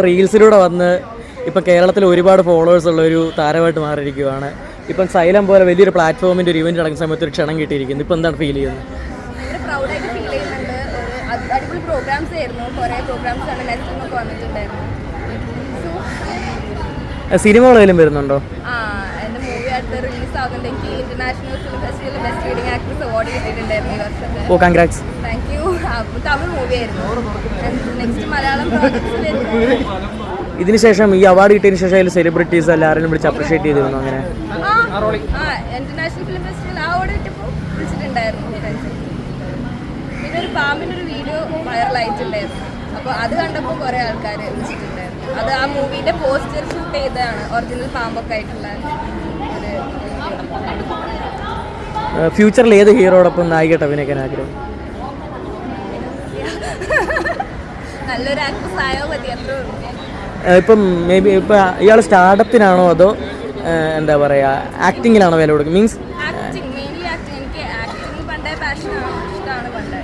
റീൽസിലൂടെ വന്ന് ഇപ്പം കേരളത്തിൽ ഒരുപാട് ഫോളോവേഴ്സ് ഉള്ള ഒരു താരമായിട്ട് മാറിയിരിക്കുകയാണ്. ഇപ്പം സൈലം പോലെ വലിയൊരു പ്ലാറ്റ്ഫോമിൻ്റെ ഒരു ഇവൻറ്റ് നടക്കുന്ന സമയത്ത് ഒരു ക്ഷണം കിട്ടിയിരിക്കുന്നു. ഇപ്പം എന്താണ് ഫീൽ ചെയ്യുന്നത്? പ്രൗഡായിട്ട് ഫീൽ ചെയ്യുന്നുണ്ട്. അടിപൊളി പ്രോഗ്രാംസ് ആയിരുന്നു. കുറേ പ്രോഗ്രാംസ് ആണ് നെക്സ്റ്റ് വന്നിട്ടുണ്ടായിരുന്നു. സിനിമകളെങ്കിലും വരുന്നുണ്ടോ? എൻ്റെ മൂവി അടുത്ത് റിലീസ് ആകുന്നുണ്ട്. എനിക്ക് ഇന്റർനാഷണൽ ഫിലിം ഫെസ്റ്റിവലിൽ ബെസ്റ്റ് ലീഡിംഗ് ആക്ട്രസ് അവാർഡ് കിട്ടിയിട്ടുണ്ടായിരുന്നു ഈ വർഷത്തെ. Oh, congrats. Thank you. Tamil movie ആയിരുന്നു. നെക്സ്റ്റ് മലയാളം പ്രോജക്ട്സ് വരുന്നു. ഇതിനുശേഷം ഈ അവാർഡ് കിട്ടിയതിന് ശേഷം അതിൽ സെലിബ്രിറ്റീസ് എല്ലാവരും വിളിച്ച് അപ്രീഷിയേറ്റ് ചെയ്തിരുന്നു. അങ്ങനെ ഇന്റർനാഷണൽ ഫിലിം ഫെസ്റ്റിവൽ അവാർഡ് കിട്ടിയപ്പോൾ വിളിച്ചിട്ടുണ്ടായിരുന്നു. പിന്നെ ഒരു പാമ്പിൻ്റെ ഒരു വീഡിയോ വൈറലായിട്ടുണ്ടായിരുന്നു. അപ്പോൾ അത് കണ്ടപ്പോൾ കുറേ ആൾക്കാർ വിളിച്ചിട്ടുണ്ടായിരുന്നു. അത് ആ മൂവിൻ്റെ പോസ്റ്റർ ഷൂട്ട് ചെയ്തതാണ്. ഒറിജിനൽ പാമ്പൊക്കെ ആയിട്ടുള്ള ഒരു ഫ്യൂച്ചറിൽ ഏത് ഹീറോടൊപ്പം നായികയായിട്ട് അഭിനയിക്കാൻ ആഗ്രഹം? നല്ലൊരു ആക്ട്രസ് ആയാൽ മതി, അത്രേ ഉള്ളൂ. ഇപ്പം മേ ബി ഇപ്പം ഇയാൾ സ്റ്റാർട്ടപ്പിനാണോ അതോ എന്താ പറയുക ആക്ടിങ്ങിലാണോ വില കൊടുക്കുക? Means acting, mainly acting. എനിക്ക് ആക്ടിങ് പണ്ടേ പാഷനാണ്, ഇഷ്ടമാണ് പണ്ടേ.